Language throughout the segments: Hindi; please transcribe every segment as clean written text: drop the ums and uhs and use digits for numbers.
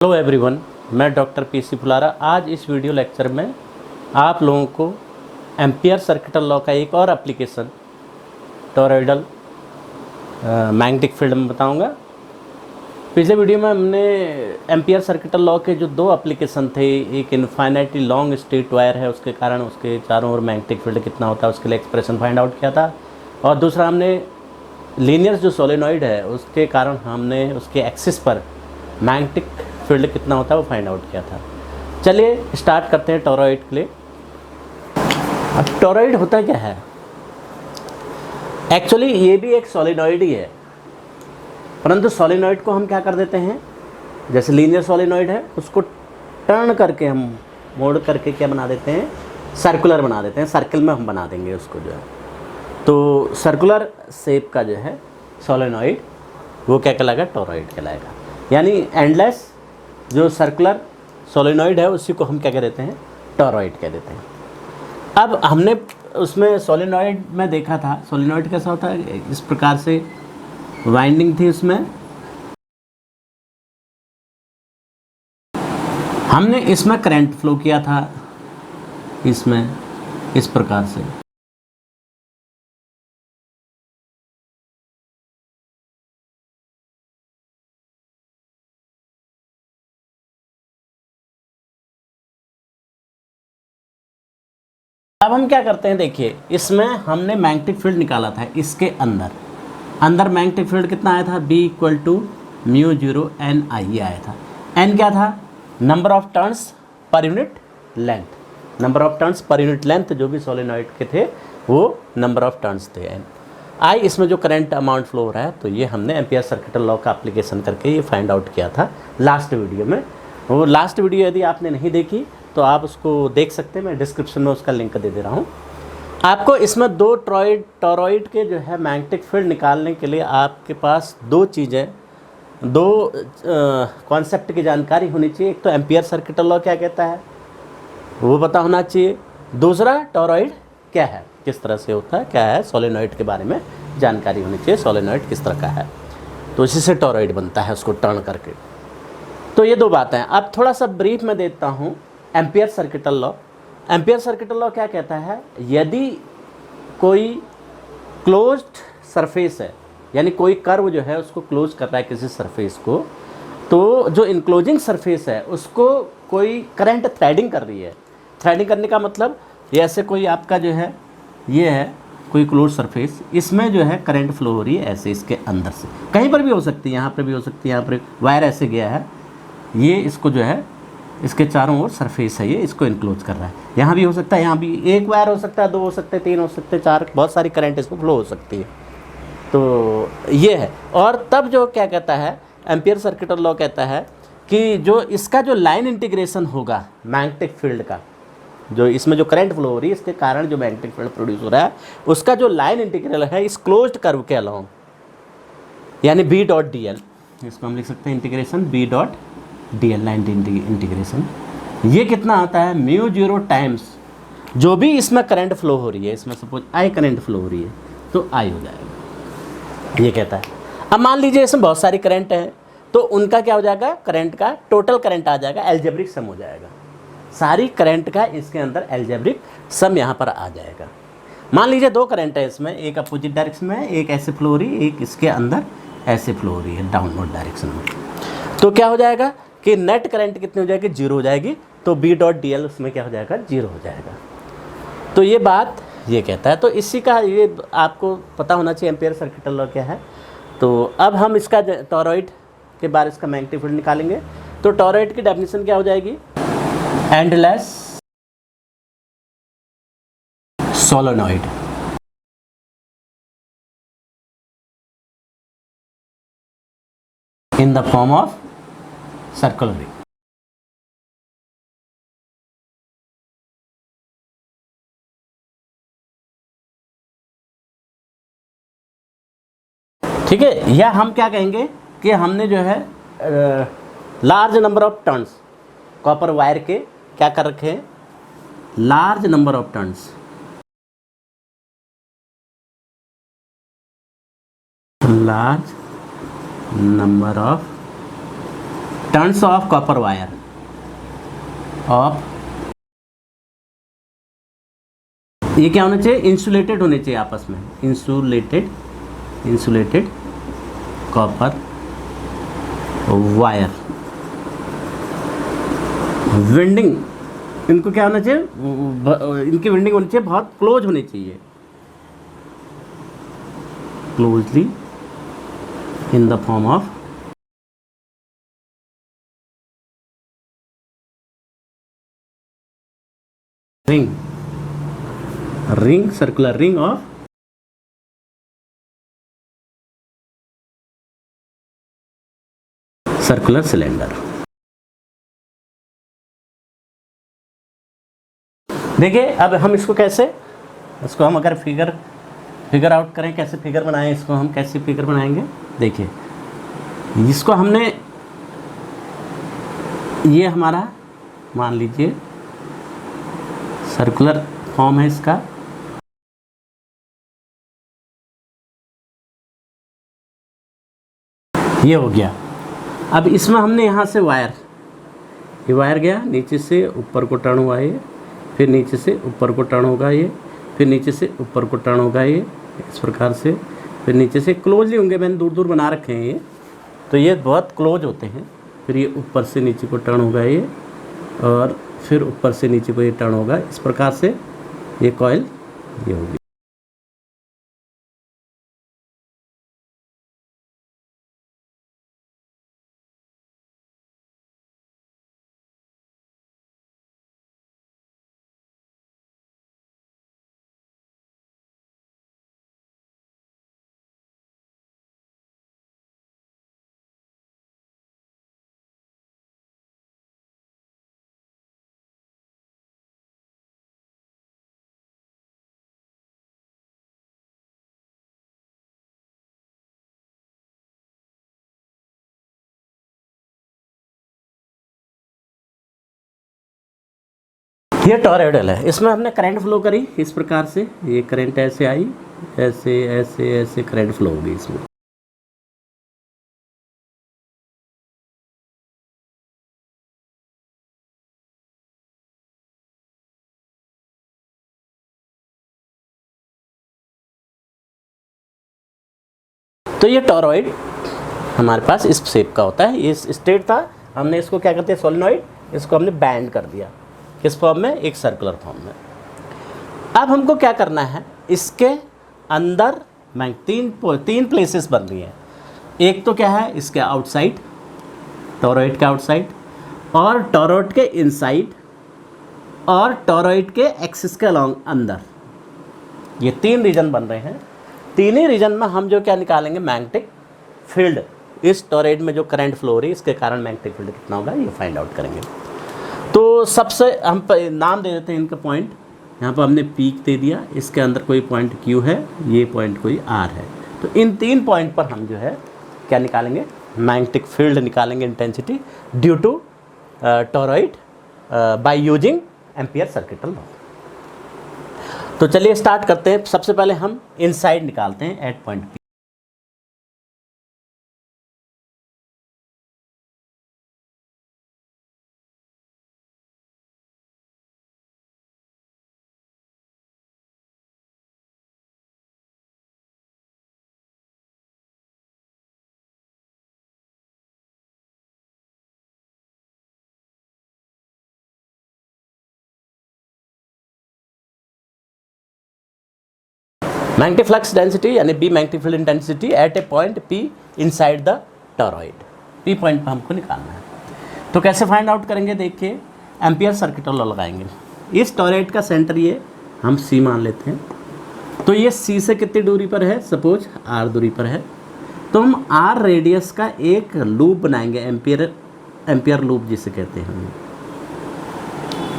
हेलो एवरीवन, मैं डॉक्टर पीसी फुलारा। आज इस वीडियो लेक्चर में आप लोगों को एम्पियर सर्किटल लॉ का एक और एप्लीकेशन टॉरॉइडल मैग्नेटिक फील्ड में बताऊंगा। पिछले वीडियो में हमने एम्पियर सर्किटल लॉ के जो दो एप्लीकेशन थे, एक इनफाइनाइटली लॉन्ग स्ट्रेट वायर है, उसके कारण उसके चारों ओर मैग्नेटिक फील्ड कितना होता है उसके लिए एक्सप्रेशन फाइंड आउट किया था, और दूसरा हमने लीनियर जो सोलेनॉइड है उसके कारण हमने उसके एक्सिस पर मैग्नेटिक फील्ड कितना होता है वो फाइंड आउट किया था। चलिए स्टार्ट करते हैं टॉरॉइड के लिए। अब टॉरॉइड होता क्या है? एक्चुअली ये भी एक सोलेनॉइड ही है, परंतु सोलेनॉइड को हम क्या कर देते हैं, जैसे लीनियर सोलेनॉइड है उसको टर्न करके हम मोड़ करके क्या बना देते हैं, सर्कुलर बना देते हैं। सर्कल में हम बना देंगे उसको जो है, तो सर्कुलर शेप का जो है सोलेनॉइड वो क्या कहलाएगा, टॉरॉइड कहलाएगा। यानी एंडलेस जो सर्कुलर सोलेनॉइड है उसी को हम क्या कह देते हैं, टॉरॉइड कह देते हैं। अब हमने उसमें सोलेनॉइड में देखा था, सोलेनॉइड कैसा होता है, इस प्रकार से वाइंडिंग थी उसमें, हमने इसमें करंट फ्लो किया था, इसमें इस प्रकार से। अब हम क्या करते हैं, देखिए इसमें हमने मैग्नेटिक फील्ड निकाला था, इसके अंदर मैग्नेटिक फील्ड कितना आया था, B equal to mu zero N I आया था। एन क्या था, number of turns per unit length, number of turns per unit length जो भी सोलेनॉइड के थे वो नंबर ऑफ टर्न्स थे। एन आई इसमें जो करंट अमाउंट फ्लो हो रहा है, तो ये हमने एम्पियर सर्किटल लॉ का एप्लीकेशन करके ये फाइंड आउट किया था लास्ट वीडियो में। वो लास्ट वीडियो यदि आपने नहीं देखी तो आप उसको देख सकते हैं, मैं डिस्क्रिप्शन में उसका लिंक दे रहा हूँ आपको। इसमें दो टॉरॉइड के जो है मैग्नेटिक फील्ड निकालने के लिए आपके पास दो चीज़ें, दो कॉन्सेप्ट की जानकारी होनी चाहिए। एक तो एम्पियर सर्किटल लॉ क्या कहता है वो पता होना चाहिए, दूसरा टॉरॉइड क्या है, किस तरह से होता है, क्या है, सोलेनॉइड के बारे में जानकारी होनी चाहिए, सोलेनॉइड किस तरह का है, तो इसी से टॉरॉइड बनता है उसको टर्न करके। तो ये दो बातें हैं। अब थोड़ा सा ब्रीफ में देता हूँ ampere circuital law. Ampere circuital law क्या कहता है, यदि कोई क्लोज्ड सरफेस है, यानी कोई कर्व जो है उसको क्लोज कर रहा है किसी सरफेस को, तो जो इनक्लोजिंग सरफेस है उसको कोई करंट थ्रेडिंग कर रही है। थ्रेडिंग करने का मतलब ये ऐसे कोई आपका जो है, ये है कोई क्लोज सरफेस, इसमें जो है करंट फ्लो हो रही है ऐसे इसके अंदर से, कहीं पर भी हो सकती है, यहाँ पर भी हो सकती है, यहाँ पर वायर ऐसे गया है, ये इसको जो है इसके चारों ओर सरफेस है, ये इसको इनक्लोज कर रहा है। यहाँ भी हो सकता है, यहाँ भी एक वायर हो सकता है, दो हो सकते हैं, तीन हो सकते हैं, चार, बहुत सारी करंट इसमें फ्लो हो सकती है। तो ये है। और तब जो क्या कहता है एम्पियर सर्किटल लॉ कहता है कि जो इसका जो लाइन इंटीग्रेशन होगा मैग्नेटिक फील्ड का, जो इसमें जो करंट फ्लो हो रही है इसके कारण जो मैग्नेटिक फील्ड प्रोड्यूस हो रहा है, उसका जो लाइन इंटीग्रल है इस क्लोज्ड कर्व के अलाउंग, यानी बी डॉट डी एल, इसको हम लिख सकते हैं integration B dot D L, line integration. ये कितना आता है, म्यू जीरो टाइम्स जो भी इसमें करंट फ्लो हो रही है, इसमें सपोज आई करंट फ्लो हो रही है तो आई हो जाएगा, ये कहता है। अब मान लीजिए इसमें बहुत सारी करंट है, तो उनका क्या हो जाएगा, करंट का टोटल करंट आ जाएगा, एल्जेब्रिक सम हो जाएगा, सारी करंट का इसके अंदर एल्जेब्रिक सम यहाँ पर आ जाएगा। मान लीजिए दो करंट है इसमें, एक अपोजिट डायरेक्शन में, एक ऐसे फ्लो हो रही है, एक इसके अंदर ऐसे फ्लो हो रही है डाउनवर्ड डायरेक्शन में, तो क्या हो जाएगा कि नेट करंट कितनी हो जाएगी, जीरो हो जाएगी, तो बी डॉट डी एल उसमें क्या हो जाएगा, जीरो हो जाएगा। तो ये बात ये कहता है, तो इसी का ये आपको पता होना चाहिए एम्पियर सर्किटल लॉ क्या है। तो अब हम इसका टॉरॉइड के बारे इसका मैग्नेटिक फील्ड निकालेंगे। तो टॉरॉइड की डेफिनेशन क्या हो जाएगी, endless solenoid in the form of circular ring. ठीक है, या हम क्या कहेंगे कि हमने जो है large number of turns copper wire के क्या कर रखे हैं, large number of turns, large number of turns of copper wire of, ये क्या होना चाहिए, इंसुलेटेड होने चाहिए आपस में, इंसुलेटेड कॉपर वायर। विंडिंग, इनको क्या होना चाहिए, इनकी विंडिंग होनी चाहिए बहुत क्लोज होनी चाहिए, closely in the form of ring, circular ring of circular cylinder. देखिए अब हम इसको कैसे, इसको हम अगर फिगर आउट करें, कैसे फिगर बनाएं, इसको हम कैसे फिगर बनाएंगे। देखिए इसको हमने, ये हमारा मान लीजिए सर्कुलर फॉर्म है इसका, ये हो गया। अब इसमें हमने यहाँ से वायर, ये वायर गया नीचे से ऊपर को टर्न हुआ ये, फिर नीचे से ऊपर को टर्न होगा ये, फिर नीचे से ऊपर को टर्न होगा ये, इस प्रकार से, फिर नीचे से क्लोजली होंगे, मैंने दूर दूर बना रखे हैं ये, तो ये बहुत क्लोज होते हैं। फिर ये ऊपर से नीचे को टर्न होगा ये, और फिर ऊपर से नीचे को ये टर्न होगा, इस प्रकार से ये कॉइल ये होगी। ये टॉरॉइडल है, इसमें हमने करंट फ्लो करी इस प्रकार से, ये करंट ऐसे आई, ऐसे ऐसे ऐसे करंट फ्लो होगी इसमें। तो ये टॉरॉइड हमारे पास इस शेप का होता है, ये स्ट्रेट था, हमने इसको क्या करते हैं सोलेनॉइड, इसको हमने बैंड कर दिया किस फॉर्म में, एक सर्कुलर फॉर्म में। अब हमको क्या करना है, इसके अंदर मैं तीन प्लेसेस बन रही हैं। एक तो क्या है इसके आउटसाइड, टॉरॉइड के आउटसाइड, और टॉरॉइड के इनसाइड, और टॉरॉइड के एक्सिस के अलॉन्ग अंदर, ये तीन रीजन बन रहे हैं। तीन ही रीजन में हम जो क्या निकालेंगे, मैग्नेटिक फील्ड, इस टॉरॉइड में जो करंट फ्लो हो रही है इसके कारण मैग्नेटिक फील्ड कितना होगा ये फाइंड आउट करेंगे। तो सबसे हम नाम दे देते हैं इनका पॉइंट, यहाँ पर हमने पीक दे दिया, इसके अंदर कोई पॉइंट Q है, ये पॉइंट कोई R है। तो इन तीन पॉइंट पर हम जो है क्या निकालेंगे, मैग्नेटिक फील्ड निकालेंगे, intensity due to toroid by using Ampere circuital law. तो चलिए स्टार्ट करते हैं। सबसे पहले हम इनसाइड निकालते हैं at point P। Magnetic flux density यानी B magnetic field intensity at a point P inside the toroid, P point पर हमको निकालना है। तो कैसे फाइंड आउट करेंगे, देखिए एम्पियर सर्किटल लॉ लगाएंगे। इस टॉरॉइड का सेंटर ये हम C मान लेते हैं, तो ये C से कितनी दूरी पर है, सपोज R दूरी पर है, तो हम R रेडियस का एक लूप बनाएंगे, एम्पियर लूप जिसे कहते हैं,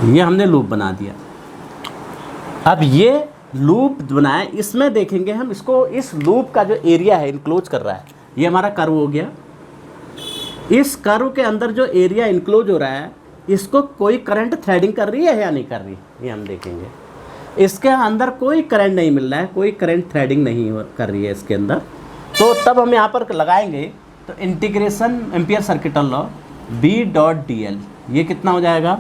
ये हमने लूप बना दिया। अब ये लूप बनाए, इसमें देखेंगे हम इसको, इस लूप का जो एरिया है इनक्लोज कर रहा है, ये हमारा कर्व हो गया। इस कर्व के अंदर जो एरिया इनक्लोज हो रहा है, इसको कोई करंट थ्रेडिंग कर रही है या नहीं कर रही, ये हम देखेंगे। इसके अंदर कोई करंट नहीं मिल रहा है, कोई करंट थ्रेडिंग नहीं कर रही है इसके अंदर, तो तब हम यहाँ पर लगाएंगे तो integration Ampere circuital law B dot D L, ये कितना हो जाएगा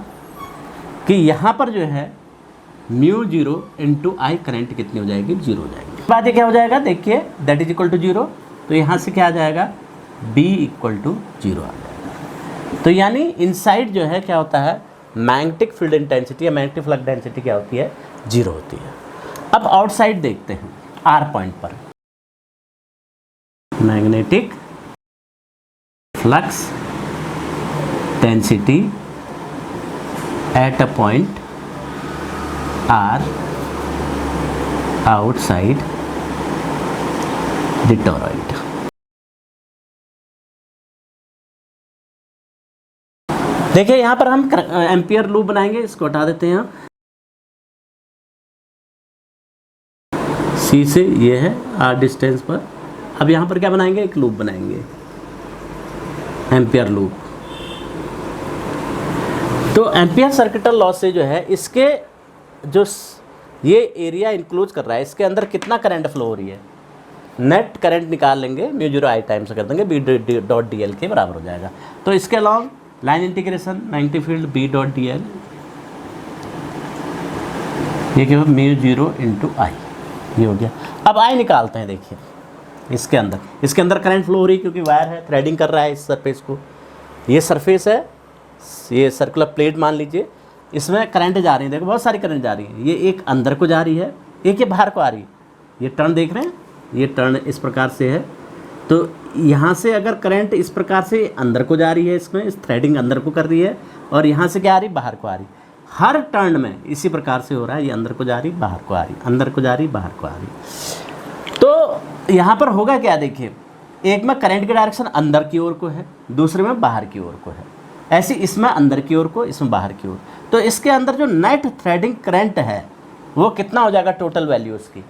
कि यहाँ पर जो है mu zero into I current कितनी हो जाएगी, जीरो हो जाएगी। बाद ये क्या हो जाएगा, देखिए that is equal to zero, तो यहाँ से क्या आ जाएगा, बी इक्वल टू जीरो आ जाएगा। तो यानी इनसाइड जो है क्या होता है, मैग्नेटिक फील्ड इंटेंसिटी या मैग्नेटिक फ्लक्स डेंसिटी क्या होती है, जीरो होती है। अब आउटसाइड देखते हैं, आर पॉइंट पर magnetic flux density at a point R outside the toroid. देखिए यहाँ पर हम एम्पियर लूप बनाएंगे, इसको हटा देते हैं हम। सी से ये है आर डिस्टेंस पर। अब यहाँ पर क्या बनाएंगे, एक लूप बनाएंगे, एम्पियर लूप। तो एम्पियर सर्किटल लॉ से जो है इसके जो ये एरिया इंक्लूड कर रहा है, इसके अंदर कितना करंट फ्लो हो रही है, नेट करंट निकाल लेंगे, म्यू जीरो आई टाइम से कर देंगे, बी डॉट डी एल के बराबर हो जाएगा। तो इसके along line integration magnetic field B dot D L, ये क्या म्यू जीरो इंटू आई, ये हो गया। अब आई निकालते हैं, देखिए इसके अंदर करंट फ्लो हो रही है क्योंकि वायर है, थ्रेडिंग कर रहा है इस सरफेस को। ये सरफेस है, ये सर्कुलर प्लेट मान लीजिए, इसमें करंट जा रही है, देखो बहुत सारी करंट जा रही है। ये एक अंदर को जा रही है, एक ये बाहर को आ रही है। ये टर्न देख रहे हैं, ये टर्न इस प्रकार से है। तो यहाँ से अगर करंट इस प्रकार से अंदर को जा रही है, इसमें इस थ्रेडिंग अंदर को कर रही है, और यहाँ से क्या आ रही, बाहर को आ रही। हर टर्न में इसी प्रकार से हो रहा है, ये अंदर को जा रही, बाहर को आ रही, अंदर को जा रही, बाहर को आ रही। तो यहाँ पर होगा क्या, देखिए एक में करंट की डायरेक्शन अंदर की ओर को है, दूसरे में बाहर की ओर को है। ऐसी इसमें अंदर की ओर को, इसमें बाहर की ओर। तो इसके अंदर जो नेट थ्रेडिंग करंट है वो कितना हो जाएगा, टोटल वैल्यू उसकी,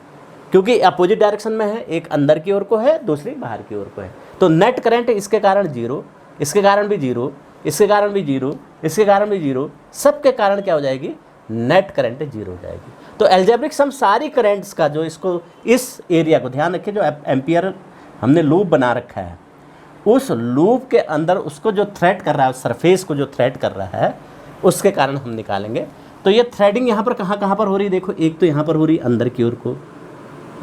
क्योंकि अपोजिट डायरेक्शन में है, एक अंदर की ओर को है, दूसरी बाहर की ओर को है। तो नेट करंट इसके कारण जीरो, इसके कारण भी जीरो, इसके कारण भी जीरो, इसके कारण भी जीरो, सबके कारण क्या हो जाएगी, नेट करंट जीरो हो जाएगी। तो एल्जेब्रिक सम सारी करंट्स का जो इसको, इस एरिया को ध्यान रखिए, जो एम्पियर हमने लूप बना रखा है, उस लूप के अंदर उसको जो थ्रेड कर रहा है, सरफेस को जो थ्रेड कर रहा है, उसके कारण हम निकालेंगे। तो ये थ्रेडिंग यहाँ पर कहाँ पर हो रही है, देखो एक तो यहाँ पर हो रही है अंदर की ओर को,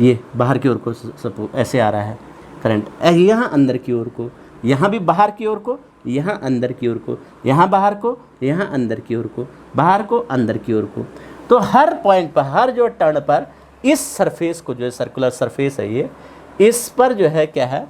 ये बाहर की ओर को सब ऐसे आ रहा है करंट, यहाँ अंदर की ओर को, यहाँ भी बाहर की ओर को, यहाँ अंदर की ओर को, यहाँ बाहर को, यहाँ अंदर की ओर को, बाहर को, अंदर की ओर को। तो हर पॉइंट पर, हर जो टर्न पर इस सरफेस को, जो है सर्कुलर सरफेस है ये, इस पर जो है क्या है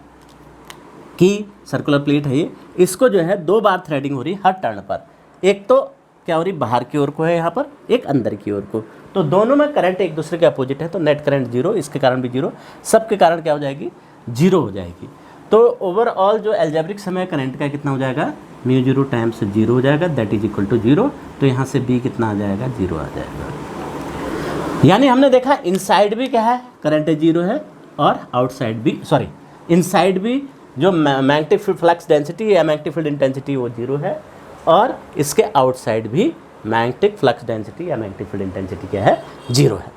कि सर्कुलर प्लेट है ये, इसको जो है दो बार थ्रेडिंग हो रही है हर टर्न पर। एक तो क्या हो रही, बाहर की ओर को है यहाँ पर, एक अंदर की ओर को। तो दोनों में करंट एक दूसरे के अपोजिट है, तो नेट करंट जीरो, इसके कारण भी जीरो, सबके कारण क्या हो जाएगी, जीरो हो जाएगी। तो ओवरऑल जो एल्जेब्रिक समय करंट का कितना हो जाएगा, म्यू जीरो टाइम्स जीरो हो जाएगा, that is equal to zero. तो यहाँ से बी कितना आ जाएगा, जीरो आ जाएगा। यानी हमने देखा इनसाइड भी क्या है, करंट जीरो है, और आउटसाइड भी, सॉरी इनसाइड भी जो मैग्नेटिक फ्लक्स डेंसिटी या मैग्नेटिक फील्ड इंटेंसिटी वो जीरो है, और इसके आउटसाइड भी मैग्नेटिक फ्लक्स डेंसिटी या मैग्नेटिक फील्ड इंटेंसिटी क्या है, जीरो है।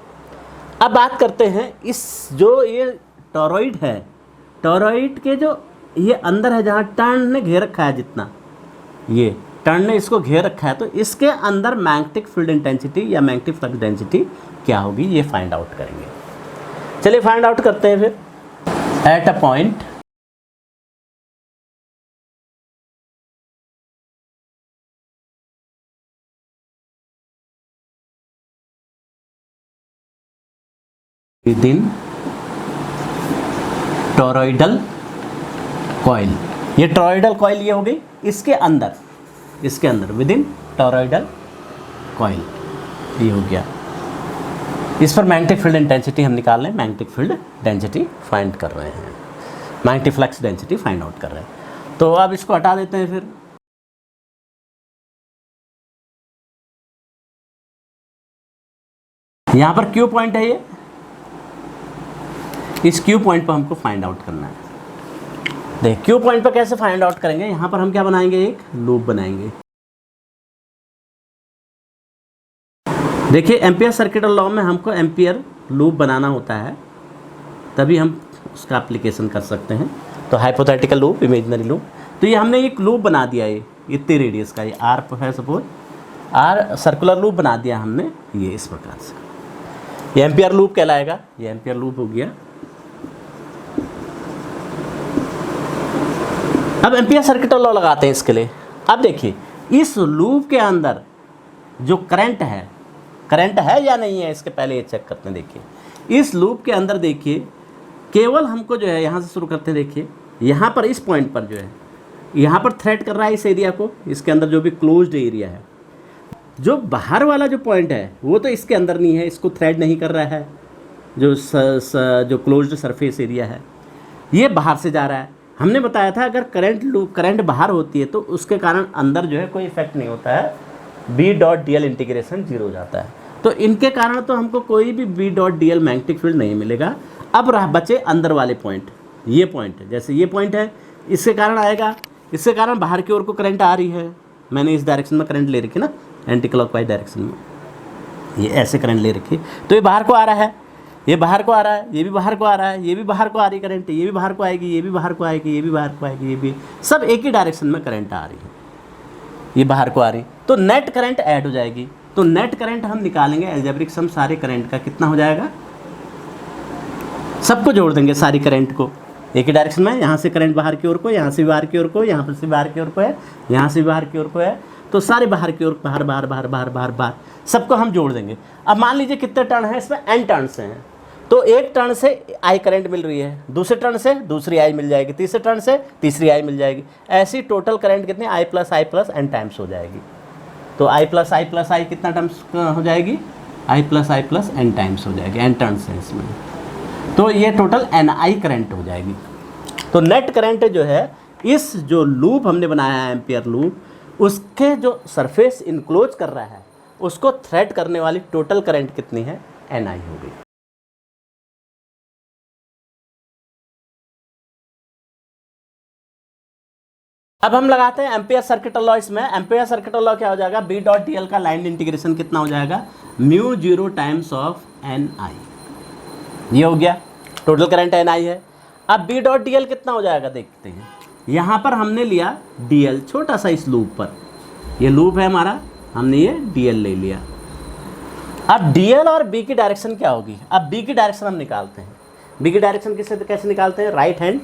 अब बात करते हैं इस जो ये टॉरॉइड है, टॉरॉइड के जो ये अंदर है, जहाँ टर्न ने घेर रखा है, जितना ये टर्न ने इसको घेर रखा है, तो इसके अंदर मैग्नेटिक फील्ड इंटेंसिटी या मैग्नेटिक फ्लक्स डेंसिटी क्या होगी, ये फाइंड आउट करेंगे। चलिए फाइंड आउट करते हैं फिर। At a point within toroidal coil, ये टॉरॉइडल कॉइल ये हो गई, इसके अंदर विदिन टॉरॉइडल कॉइल ये हो गया। इस पर मैग्नेटिक फील्ड इंटेंसिटी हम निकाल रहे हैं, मैग्नेटिक फील्ड डेंसिटी फाइंड कर रहे हैं, magnetic flux density find out कर रहे हैं। तो अब इसको हटा देते हैं फिर। यहाँ पर क्यू पॉइंट है, ये इस क्यू पॉइंट पर हमको फाइंड आउट करना है। देख क्यू पॉइंट पर कैसे फाइंड आउट करेंगे, यहाँ पर हम क्या बनाएंगे, एक लूप बनाएंगे। देखिए एम्पियर सर्किटल लॉ में हमको एम्पियर लूप बनाना होता है, तभी हम उसका एप्लीकेशन कर सकते हैं। तो हाइपोथेटिकल लूप, इमेजिनरी लूप, तो ये हमने एक लूप बना दिया है, इतनी रेडियस का, ये आर है सपोज, आर सर्कुलर लूप बना दिया हमने ये इस प्रकार से, ये एम्पियर लूप कहलाएगा, ये एम्पियर लूप हो गया। अब एम्पियर सर्किट लॉ लगाते हैं इसके लिए। अब देखिए इस लूप के अंदर जो करंट है या नहीं है, इसके पहले ये चेक करते हैं। देखिए इस लूप के अंदर देखिए केवल हमको जो है यहाँ से शुरू करते हैं। देखिए यहाँ पर इस पॉइंट पर जो है यहाँ पर थ्रेड कर रहा है इस एरिया को, इसके अंदर जो भी क्लोज्ड एरिया है। जो बाहर वाला जो पॉइंट है वो तो इसके अंदर नहीं है, इसको थ्रेड नहीं कर रहा है। जो क्लोज्ड सरफेस एरिया है ये बाहर से जा रहा है। हमने बताया था अगर करंट बाहर होती है तो उसके कारण अंदर जो है कोई इफेक्ट नहीं होता है, B.dl इंटीग्रेशन 0 हो जाता है। तो इनके कारण तो हमको कोई भी B.dl मैग्नेटिक फील्ड नहीं मिलेगा। अब रह बचे अंदर वाले पॉइंट, ये पॉइंट है, जैसे ये पॉइंट है, इसके कारण आएगा, इसके कारण बाहर की ओर को करंट आ रही है। मैंने इस डायरेक्शन में करंट ले रखी ना, एंटी क्लॉकवाइज डायरेक्शन में, ये ऐसे करंट ले रखी, तो ये बाहर को आ रहा है, ये बाहर को आ रहा है, ये भी बाहर को आ रहा है, ये भी बाहर को आ रही करंट, ये भी बाहर को आएगी, ये भी बाहर को आएगी, ये भी बाहर को आएगी, ये भी, सब एक ही डायरेक्शन में करंट आ रही है, ये बाहर को आ रही, तो नेट करंट ऐड हो जाएगी। तो नेट करंट हम निकालेंगे अलजेब्रिक सम सारे करंट का, कितना हो जाएगा, सबको जोड़ देंगे सारी करंट को एक ही डायरेक्शन में। यहाँ से करंट बाहर की ओर को, यहाँ से बाहर की ओर को, यहाँ पर से बाहर की ओर को है, यहाँ से बाहर की ओर को है, तो सारे बाहर की ओर, बाहर बाहर बाहर बाहर बाहर बाहर सबको हम जोड़ देंगे। अब मान लीजिए कितने टर्न है इसमें, n टर्न्स हैं, तो एक टर्न से आई करंट मिल रही है, दूसरे टर्न से दूसरी आई मिल जाएगी, तीसरे टर्न से तीसरी आई मिल जाएगी, ऐसी टोटल करंट कितनी I प्लस n टाइम्स हो जाएगी। तो I प्लस आई कितना टाइम्स हो जाएगी, I प्लस n टाइम्स हो जाएगी, n टर्न्स है इसमें, तो ये टोटल Ni करंट हो जाएगी। तो नेट करंट जो है इस जो लूप हमने बनाया है एम्पियर लूप, उसके जो सरफेस इनक्लोज कर रहा है उसको थ्रेड करने वाली टोटल करंट कितनी है, Ni होगी। अब हम लगाते हैं एम्पियर सर्किट लॉ। इसमें एम्पियर सर्किट लॉ क्या हो जाएगा, B.dl का लाइन इंटीग्रेशन कितना हो जाएगा, μ0 टाइम्स ऑफ Ni, ये हो गया, टोटल करंट Ni है। अब B.dl कितना हो जाएगा देखते हैं। यहाँ पर हमने लिया dl छोटा सा, इस लूप पर, ये लूप है हमारा, हमने ये dl ले लिया। अब dl और b की डायरेक्शन क्या होगी, अब b की डायरेक्शन हम निकालते हैं। b की डायरेक्शन कैसे निकालते हैं, राइट हैंड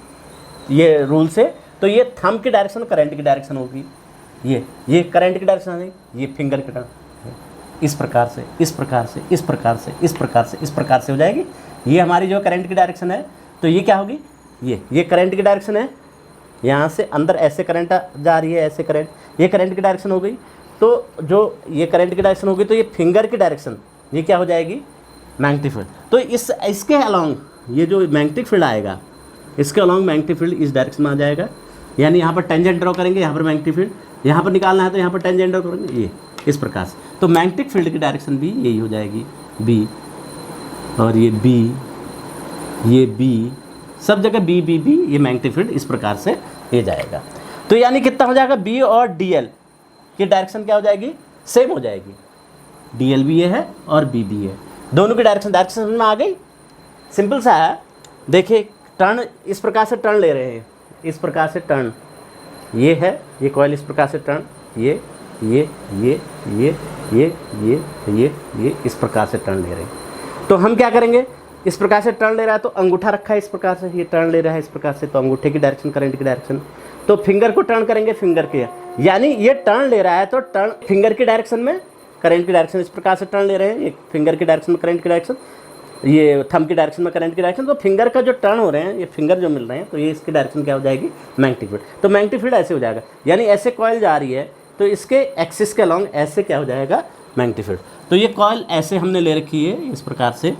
ये रूल से, तो ये थंब की डायरेक्शन करंट की डायरेक्शन होगी, ये करंट की डायरेक्शन है, ये फिंगर की डायरेक्शन, इस प्रकार से इस प्रकार से इस प्रकार से इस प्रकार से इस प्रकार से हो जाएगी। ये हमारी जो करंट की डायरेक्शन है, तो ये क्या होगी, ये करंट की डायरेक्शन है, यहाँ से अंदर ऐसे करंट जा रही है, ऐसे करंट, ये करंट की डायरेक्शन हो गई। तो जो ये करंट की डायरेक्शन होगी, तो ये फिंगर की डायरेक्शन, ये क्या हो जाएगी, मैग्नेटिक फील्ड। तो इसके अलॉन्ग ये जो मैग्नेटिक फील्ड आएगा, इसके अलॉन्ग मैग्नेटिक फील्ड इस डायरेक्शन में आ जाएगा, यानी यहाँ पर टेंजेंट ड्रॉ करेंगे, यहाँ पर मैग्नेटिक फील्ड, यहाँ पर निकालना है तो यहाँ पर टेंजेंट ड्रॉ करेंगे, ये इस प्रकार से। तो मैग्नेटिक फील्ड की डायरेक्शन भी यही हो जाएगी, B, और ये B, ये B, सब जगह B B B, ये मैग्नेटिक फील्ड इस प्रकार से ये जाएगा। तो यानी कितना हो जाएगा, B और DL की डायरेक्शन क्या हो जाएगी, सेम हो जाएगी, DL भी ये है और B भी है, दोनों की डायरेक्शन समझ में आ गई। सिंपल सा है। देखिए टर्न इस प्रकार से टर्न ले रहे हैं, इस प्रकार से टर्न, ये है, ये कॉइल इस प्रकार से टर्न, ये इस प्रकार से टर्न ले रहे हैं। तो हम क्या करेंगे, इस प्रकार से टर्न ले रहा है तो अंगूठा रखा है इस प्रकार से, ये टर्न ले रहा है इस प्रकार से, तो अंगूठे की डायरेक्शन करंट की डायरेक्शन, तो फिंगर को टर्न करेंगे फिंगर के, यानी ये टर्न ले रहा है तो टर्न फिंगर की डायरेक्शन में करंट की डायरेक्शन, इस प्रकार से टर्न ले रहे हैं, ये फिंगर की डायरेक्शन में करंट की डायरेक्शन, ये थंब की डायरेक्शन में करंट की डायरेक्शन। तो फिंगर का जो टर्न हो रहे हैं, ये फिंगर जो मिल रहे हैं, तो ये इसकी डायरेक्शन क्या हो जाएगी, मैग्नेटिक फील्ड। तो मैग्नेटिक फील्ड ऐसे हो जाएगा, यानी ऐसे कॉइल जा रही है तो इसके एक्सिस के अलॉन्ग ऐसे क्या हो जाएगा, मैग्नेटिक फील्ड। तो ये कॉइल ऐसे हमने ले रखी है इस प्रकार से,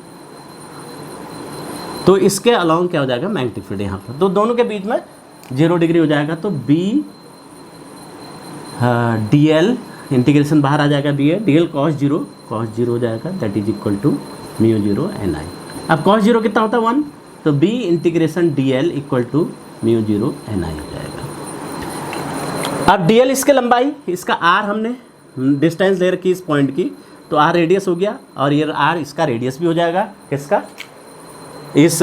तो इसके अलॉन्ग क्या हो जाएगा, मैग्नेटिक फील्ड यहाँ पर, तो दोनों के बीच में 0 डिग्री हो जाएगा। तो B DL इंटीग्रेशन बाहर आ जाएगा, DL cos 0 हो जाएगा, that is equal to μ0 Ni। अब cos 0 कितना होता है, 1, तो B integration DL equal to μ0 Ni हो जाएगा। अब DL इसके लंबाई, इसका R हमने डिस्टेंस ले रखी इस पॉइंट की, तो R रेडियस हो गया, और ये R इसका रेडियस भी हो जाएगा, किसका, इस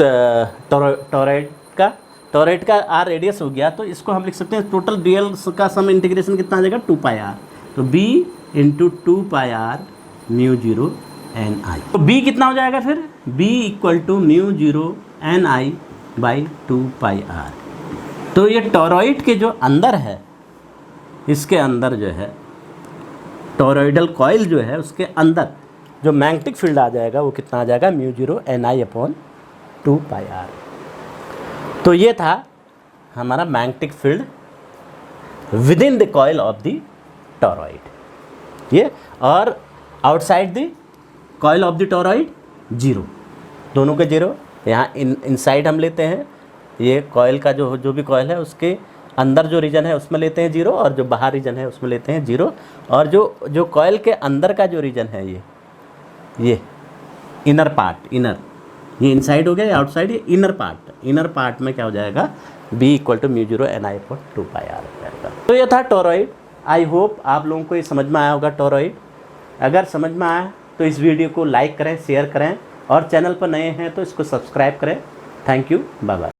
टॉरॉइड का। टोरॉइड का आर रेडियस हो गया, तो इसको हम लिख सकते हैं टोटल डीएल का सम इंटीग्रेशन कितना आ जाएगा 2 पाई आर। तो b into 2 pi R mu zero N I. तो b कितना हो जाएगा फिर, b equal to mu zero N I by 2 pi R. तो ये टोरॉइड के जो अंदर है, इसके अंदर जो है टोरॉइडल कॉइल जो है उसके अंदर जो मैग्नेटिक फील्ड आ जाएगा वो कितना आ जाएगा, mu zero N I upon 2 pi R. तो ये था हमारा magnetic field within the coil of the toroid, ये, और outside the coil of the toroid zero, दोनों के जीरो। यहाँ इनसाइड हम लेते हैं, ये कॉइल का जो भी कॉइल है उसके अंदर जो रीजन है उसमें लेते हैं जीरो, और जो बाहर रीजन है उसमें लेते हैं जीरो। और जो कॉइल के अंदर का जो रीजन है ये इनर पार्ट, इनर, ये इनसाइड हो गया, ये आउटसाइड, ये इनर पार्ट में क्या हो जाएगा, b equal to mu zero N I upon 2 pi R हो जाएगा। तो ये था टोरॉइड। आई होप आप लोगों को ये समझ में आया होगा टोरॉइड। अगर समझ में आया तो इस वीडियो को लाइक करें, शेयर करें, और चैनल पर नए हैं तो इसको सब्सक्राइब करें। Thank you, bye bye.